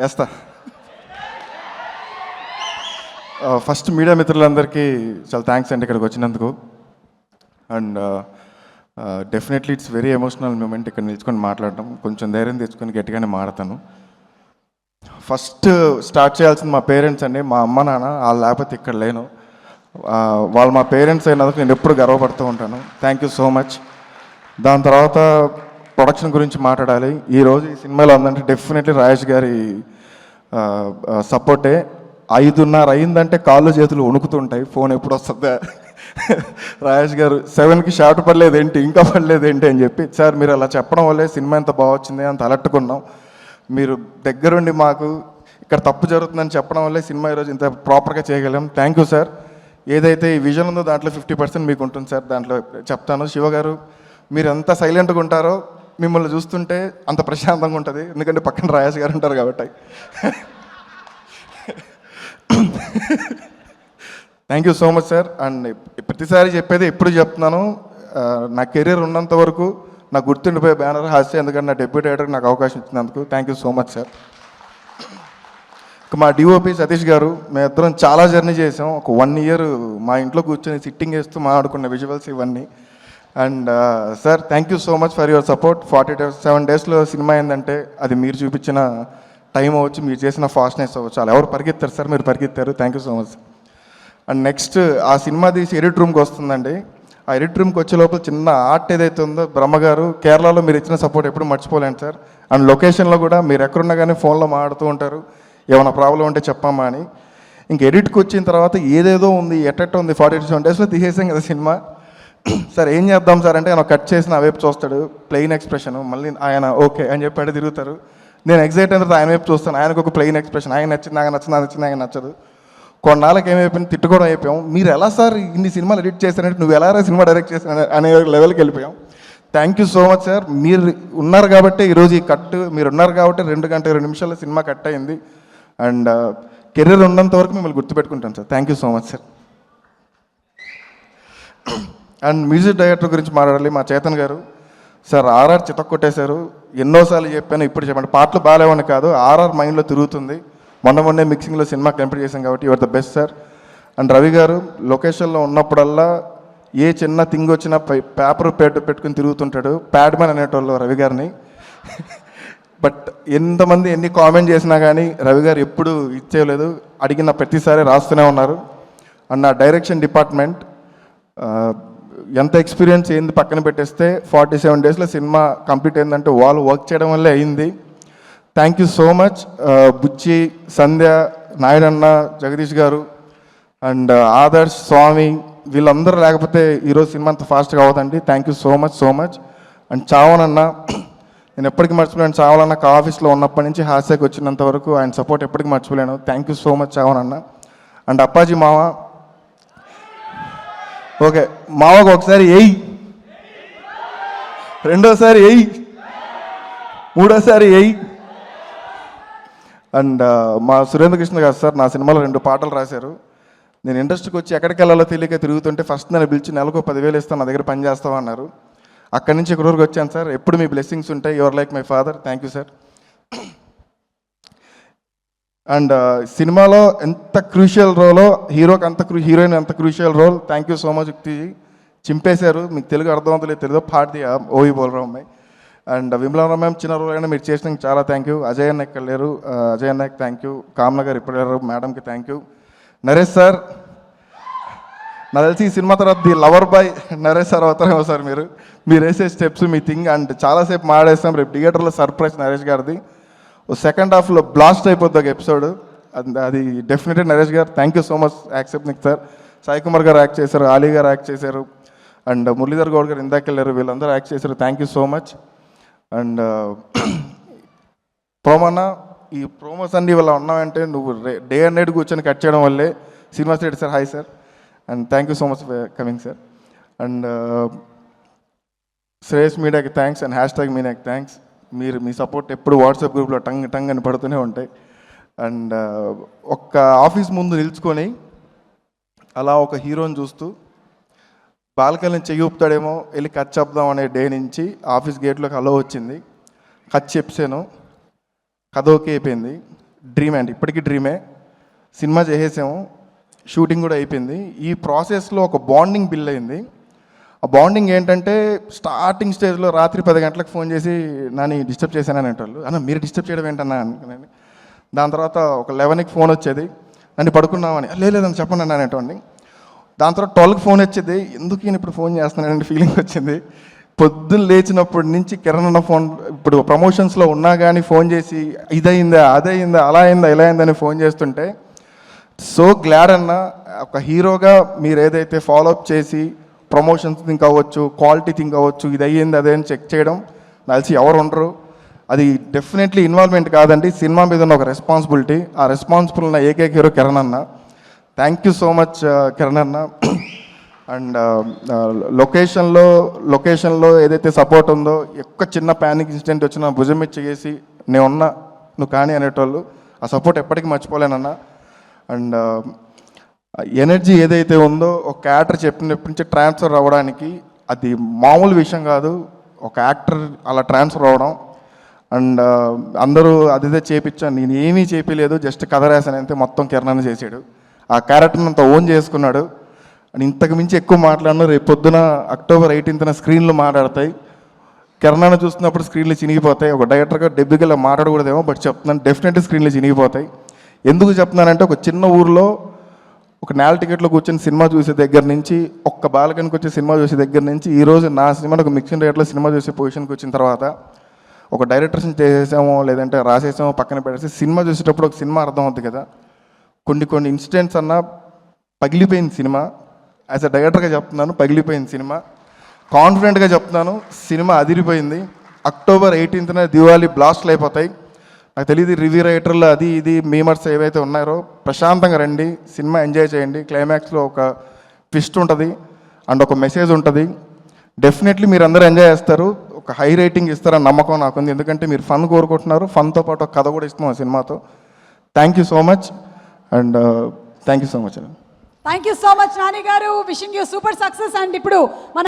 వేస్తా. First media మిత్రులందరికీ చాలా థ్యాంక్స్ అండి ఇక్కడికి వచ్చినందుకు. And definitely it's very emotional moment ఇక్కడ నిల్చుకొని మాట్లాడటం. కొంచెం ధైర్యం తెచ్చుకొని గట్టిగానే మాడతాను. ఫస్ట్ స్టార్ట్ చేయాల్సింది మా పేరెంట్స్ అండి. మా అమ్మ నాన్న వాళ్ళు లేకపోతే ఇక్కడ లేను. వాళ్ళు మా పేరెంట్స్ అయినందుకు నేను ఎప్పుడు గర్వపడుతూ ఉంటాను. Thank you so much. దాని తర్వాత ప్రొడక్షన్ గురించి మాట్లాడాలి. ఈరోజు ఈ సినిమాలో ఉందంటే డెఫినెట్లీ రాజేష్ గారి సపోర్టే. 5:30 అయిందంటే కాళ్ళు చేతులు వణుకుతుంటాయి, ఫోన్ ఎప్పుడు వస్తుందా రాజేష్ గారు 7కి షార్ట్ పడలేదేంటి, ఇంకా పడలేదేంటి అని చెప్పి. సార్ మీరు అలా చెప్పడం వల్లే సినిమా ఎంత బాగా వచ్చింది అంత అలట్టుకున్నాం. మీరు దగ్గరుండి మాకు ఇక్కడ తప్పు జరుగుతుందని చెప్పడం వల్లే సినిమా ఈరోజు ఇంత ప్రాపర్గా చేయగలం. Thank you sir. ఏదైతే ఈ విజన్ ఉందో దాంట్లో 50% మీకు ఉంటుంది సార్. దాంట్లో చెప్తాను. శివ గారు మీరు ఎంత సైలెంట్గా ఉంటారో మిమ్మల్ని చూస్తుంటే అంత ప్రశాంతంగా ఉంటుంది. ఎందుకంటే పక్కన రాజేష్ గారు ఉంటారు కాబట్టి. Thank you so much sir. And ప్రతిసారి చెప్పేది ఎప్పుడు చెప్తున్నాను, నా కెరీర్ ఉన్నంత వరకు నాకు గుర్తుండిపోయే బ్యానర్ హాస్య. ఎందుకంటే నా డెబ్యూ డైరెక్టర్కి నాకు అవకాశం ఇచ్చినందుకు thank you so much sir. మా డిఓపి సతీష్ గారు, మేమిద్దరం చాలా జర్నీ చేసాం. ఒక 1 year మా ఇంట్లో కూర్చొని సిట్టింగ్ వేస్తూ మాట్లాడుకున్న విజువల్స్ ఇవన్నీ. And sir thank you so much for your support. 47 daysలో సినిమా ఏంటంటే అది మీరు చూపించిన టైం అవ్వచ్చు, మీరు చేసిన ఫాస్ట్నెస్ అవ్వచ్చు. అలా ఎవరు పరిగెత్తారు సార్, మీరు పరిగెత్తారు. Thank you so much. And next ఆ సినిమా తీసి ఎడిట్ రూమ్కి వస్తుందండి. ఆ ఎడిట్ రూమ్కి వచ్చే లోపల చిన్న ఆర్ట్ ఏదైతే ఉందో, బ్రహ్మగారు కేరళలో మీరు ఇచ్చిన సపోర్ట్ ఎప్పుడు మర్చిపోలేండి సార్. అండ్ లొకేషన్లో కూడా మీరు ఎక్కడున్నా కానీ ఫోన్లో మాట్లాడుతూ ఉంటారు, ఏమైనా ప్రాబ్లం ఉంటే చెప్పమ్మా అని. ఇంక ఎడిట్కి వచ్చిన తర్వాత ఏదేదో ఉంది, ఎట్టెట్ట ఉంది. 47 daysలో తీసేసాం కదా సినిమా. సార్ ఏం చేద్దాం సార్ అంటే ఆయన కట్ చేసిన ఆ వైపు చూస్తాడు, ప్లెయిన్ ఎక్స్ప్రెషన్. మళ్ళీ ఆయన ఓకే అని చెప్పి అడిగి తిరుగుతారు. నేను ఎగ్జైట్ అయిన తర్వాత ఆయన వైపు చూస్తాను, ఆయనకు ఒక ప్లెయిన్ ఎక్స్ప్రెషన్. ఆయన నచ్చింది, నాకు నచ్చింది, నాకు నచ్చింది, ఆయన నచ్చదు. కొన్నాళ్ళకి ఏమైపోయింది, తిట్టుకోవడం అయిపోయాం. మీరు ఎలా సార్ ఇన్ని సినిమాలు ఎడిట్ చేశారంటే, నువ్వు ఎలా సినిమా డైరెక్ట్ చేశాను అనే లెవెల్కి వెళ్ళిపోయాం. Thank you so much sir. మీరు ఉన్నారు కాబట్టి ఈరోజు ఈ కట్, మీరు ఉన్నారు కాబట్టి 2 గంటల 20 నిమిషాల్లో సినిమా కట్ అయింది. అండ్ కెరీర్ ఉన్నంత వరకు మిమ్మల్ని గుర్తుపెట్టుకుంటాను sir. Thank you so much sir. And music director గురించి మాట్లాడాలి. మా చేతన్ గారు సార్, ఆర్ఆర్ చితక్కొట్టేశారు. ఎన్నోసార్లు చెప్పాను, ఇప్పుడు చెప్పండి. పాటలు బాగాలేవని కాదు, ఆర్ఆర్ మైండ్లో తిరుగుతుంది. మొన్నే మిక్సింగ్లో సినిమా కంప్లీట్ చేశాం కాబట్టి your the best sir. And Ravi గారు లొకేషన్లో ఉన్నప్పుడల్లా ఏ చిన్న థింగ్ వచ్చినా పేపర్ పెట్టుకుని తిరుగుతుంటాడు. ప్యాడ్ మ్యాన్ అనేటోళ్ళు రవి గారిని. బట్ ఎంతమంది ఎన్ని కామెంట్ చేసినా కానీ రవి గారు ఎప్పుడు ఇచ్చేయలేదు, అడిగిన ప్రతిసారి రాస్తూనే ఉన్నారు. అండ్ నా డైరెక్షన్ డిపార్ట్మెంట్ ఎంత ఎక్స్పీరియన్స్ ఏంది పక్కన పెట్టేస్తే 47 daysలో సినిమా కంప్లీట్ అయిందంటే వాళ్ళు వర్క్ చేయడం వల్లే అయింది. Thank you so much. Buchi, Sandhya, నాయుడన్న, జగదీష్ గారు అండ్ ఆదర్శ్, స్వామి, వీళ్ళందరూ లేకపోతే ఈరోజు సినిమా అంత ఫాస్ట్గా అవుతుంది. Thank you so much. And చావనన్న, నేను ఎప్పటికీ మర్చిపోలేను. చావనన్న ఆఫీస్లో ఉన్నప్పటి నుంచి హాస్యకి వచ్చినంత వరకు ఆయన సపోర్ట్ ఎప్పటికీ మర్చిపోలేను. థ్యాంక్ యూ సో మచ్ చావనన్న. అండ్ అప్పాజీ మావ, ఓకే మావకు ఒకసారి ఎయ్, రెండోసారి ఎయ్, మూడోసారి ఎయ్. అండ్ మా సురేంద్ర కృష్ణ గారు సార్ నా సినిమాలో 2 పాటలు రాశారు. నేను ఇండస్ట్రీకి వచ్చి ఎక్కడికి వెళ్ళాలో తెలియక తిరుగుతుంటే ఫస్ట్ నన్ను పిలిచి నెలకు 10,000 ఇస్తాను, నా దగ్గర పని చేస్తావు అన్నారు. అక్కడి నుంచి ఇక్కడి వరకు వచ్చాను సార్. ఎప్పుడు మీ బ్లెస్సింగ్స్ ఉంటాయి. Your like my father. Thank you sir. And సినిమాలో ఎంత క్రూషియల్ రోలో, హీరోకి అంత హీరోయిన్ ఎంత crucial role. Thank you so much. యుక్తిజీ చింపేశారు. మీకు తెలుగు అర్థమవుతలేదు, తెలియదు పాడిది ఓవి బోల్రావు అమ్మాయి. అండ్ విమలా మ్యామ్ చిన్న రోల్ అయినా మీరు చేసినందుకు చాలా థ్యాంక్ యూ. అజయ్ అన్న ఇక్కడ లేరు, అజయ్ అన్నకి థ్యాంక్ యూ. కామ్న గారు ఇప్పుడు లేరు, మేడంకి థ్యాంక్ యూ. నరేష్ సార్, నాకు తెలిసి ఈ సినిమా తర్వాత the lover boy Naresh sir అవుతారేమో సార్. మీరు వేసే స్టెప్స్, మీ థింగ్. అండ్ చాలాసేపు మాడేస్తాం. రేపు థియేటర్లో సర్ప్రైజ్ నరేష్ గారిది. సెకండ్ హాఫ్లో బ్లాస్ట్ అయిపోద్ది ఒక ఎపిసోడ్, అది డెఫినెట్లీ నరేష్ గారు. Thank you so much accept sir. Sai Kumar గారు యాక్ట్ చేశారు, ఆలీ గారు యాక్ట్ చేశారు, అండ్ మురళీధర్ గౌడ్ గారు ఇందాక వెళ్ళారు, వీళ్ళందరూ యాక్ట్ చేశారు. Thank you so much. And ప్రోమోనా, ఈ ప్రోమోస్ అన్ని ఇవాళ ఉన్నామంటే నువ్వు డే అండ్ నైట్ కూర్చొని కట్ చేయడం వల్లే. Srinivas Reddy sir hi sir. And thank you so much for coming sir. And Shreyas మీడియాకి థ్యాంక్స్ అండ్ #, మీడియాకి థ్యాంక్స్. మీ సపోర్ట్ ఎప్పుడు వాట్సాప్ గ్రూప్లో టంగ్ అని పడుతూనే ఉంటాయి. అండ్ ఒక్క ఆఫీస్ ముందు నిల్చుకొని అలా ఒక హీరోని చూస్తూ బాల్కనీ చెయ్యి ఊపుతాడేమో వెళ్ళి కట్ చెప్దాం అనే డే నుంచి ఆఫీస్ గేట్లోకి అలో వచ్చింది. కట్ చెప్పాను, కథ ఓకే అయిపోయింది. డ్రీమే అండి, ఇప్పటికీ డ్రీమే. సినిమా చేసేసాము, షూటింగ్ కూడా అయిపోయింది. ఈ ప్రాసెస్లో ఒక బాండింగ్ బిల్డ్ అయింది. ఆ బాండింగ్ ఏంటంటే స్టార్టింగ్ స్టేజ్లో రాత్రి 10 గంటలకు ఫోన్ చేసి నన్ను డిస్టర్బ్ చేశానని అనేటోళ్ళు. అన్న మీరు డిస్టర్బ్ చేయడం ఏంటన్నా అనుకున్నాను. దాని తర్వాత ఒక 11కి ఫోన్ వచ్చేది, నన్ను పడుకున్నామని, లేదని చెప్పండి అన్న అనేటోడిని. దాని తర్వాత 12కి ఫోన్ వచ్చేది, ఎందుకు నేను ఇప్పుడు ఫోన్ చేస్తున్నానంటే ఫీలింగ్ వచ్చింది. పొద్దున్న లేచినప్పటి నుంచి కిరణ్ అన్న ఫోన్, ఇప్పుడు ప్రమోషన్స్లో ఉన్నా కానీ ఫోన్ చేసి ఇదయిందా అదయిందా అలా అయిందా ఇలా అయిందని ఫోన్ చేస్తుంటే సో గ్లాడ్ అన్న. ఒక హీరోగా మీరు ఏదైతే ఫాలోఅప్ చేసి ప్రమోషన్స్ థింక్ అవ్వచ్చు, క్వాలిటీ థింక్ అవ్వచ్చు, ఇది అయ్యింది అదే అని చెక్ చేయడం కలిసి ఎవరు ఉండరు. అది డెఫినెట్లీ ఇన్వాల్వ్మెంట్ కాదండి, సినిమా మీద ఉన్న ఒక రెస్పాన్సిబిలిటీ. ఆ రెస్పాన్సిబుల్ ఉన్న ఏకైక హీరో కిరణ్ అన్న. Thank you so much Kiran అన్న. అండ్ లొకేషన్లో ఏదైతే సపోర్ట్ ఉందో, ఒక్క చిన్న ప్యానిక్ ఇన్సిడెంట్ వచ్చినా భుజం మీద చేసి నేనున్నా నువ్వు కానీ అనేటోళ్ళు, ఆ సపోర్ట్ ఎప్పటికీ మర్చిపోలేనన్నా. అండ్ ఎనర్జీ ఏదైతే ఉందో ఒక యాక్టర్ చెప్పినప్పటి నుంచి ట్రాన్స్ఫర్ అవ్వడానికి అది మామూలు విషయం కాదు. ఒక యాక్టర్ అలా ట్రాన్స్ఫర్ అవ్వడం అండ్ అందరూ అదిదే చేపించాను, నేను ఏమీ చేపించలేదు, జస్ట్ కథ రాశాను అంతే. మొత్తం కిరణ్ చేశాడు, ఆ క్యారెక్టర్ని అంత ఓన్ చేసుకున్నాడు. అండ్ ఇంతకు మించి ఎక్కువ మాట్లాడినా రేపు పొద్దున October 18న స్క్రీన్లు మాట్లాడతాయి. కిరణ్ చూస్తున్నప్పుడు స్క్రీన్లు చినిగిపోతాయి. ఒక డైరెక్టర్గా డెబ్యూగా మాట్లాడకూడదేమో, బట్ చెప్తున్నాను డెఫినెట్లీ స్క్రీన్లు చినిగిపోతాయి. ఎందుకు చెప్తున్నానంటే ఒక చిన్న ఊరిలో ఒక నేల టికెట్లో కూర్చొని సినిమా చూసే దగ్గర నుంచి, ఒక్క బాలకనికి వచ్చే సినిమా చూసే దగ్గర నుంచి ఈరోజు నా సినిమాని ఒక మిక్సింగ్ రేట్లో సినిమా చూసే పొజిషన్కి వచ్చిన తర్వాత, ఒక డైరెక్టర్స్ని చేసేసామో లేదంటే రాసేసామో పక్కన పెట్టేసి సినిమా చూసేటప్పుడు ఒక సినిమా అర్థం అవుతుంది కదా. కొన్ని ఇన్సిడెంట్స్ అన్నా పగిలిపోయింది సినిమా. యాజ్ అ డైరెక్టర్గా చెప్తున్నాను, పగిలిపోయింది సినిమా. కాన్ఫిడెంట్గా చెప్తున్నాను, సినిమా అదిరిపోయింది. October 18న దివాళీ బ్లాస్ట్లు అయిపోతాయి. నాకు తెలియదు రివ్యూ రైటర్లు అది ఇది మీమర్స్ ఏవైతే ఉన్నారో, ప్రశాంతంగా రండి, సినిమా ఎంజాయ్ చేయండి. క్లైమాక్స్లో ఒక ట్విస్ట్ ఉంటుంది అండ్ ఒక మెసేజ్ ఉంటుంది. డెఫినెట్లీ మీరు అందరూ ఎంజాయ్ చేస్తారు, ఒక హై రేటింగ్ ఇస్తారని నమ్మకం నాకుంది. ఎందుకంటే మీరు ఫన్ కోరుకుంటున్నారు, ఫన్తో పాటు ఒక కథ కూడా ఇస్తున్నాం ఆ సినిమాతో. Thank you so much and thank you so much. Thank you so much Nani గారు. Wishing you super success. And ఇప్పుడు మన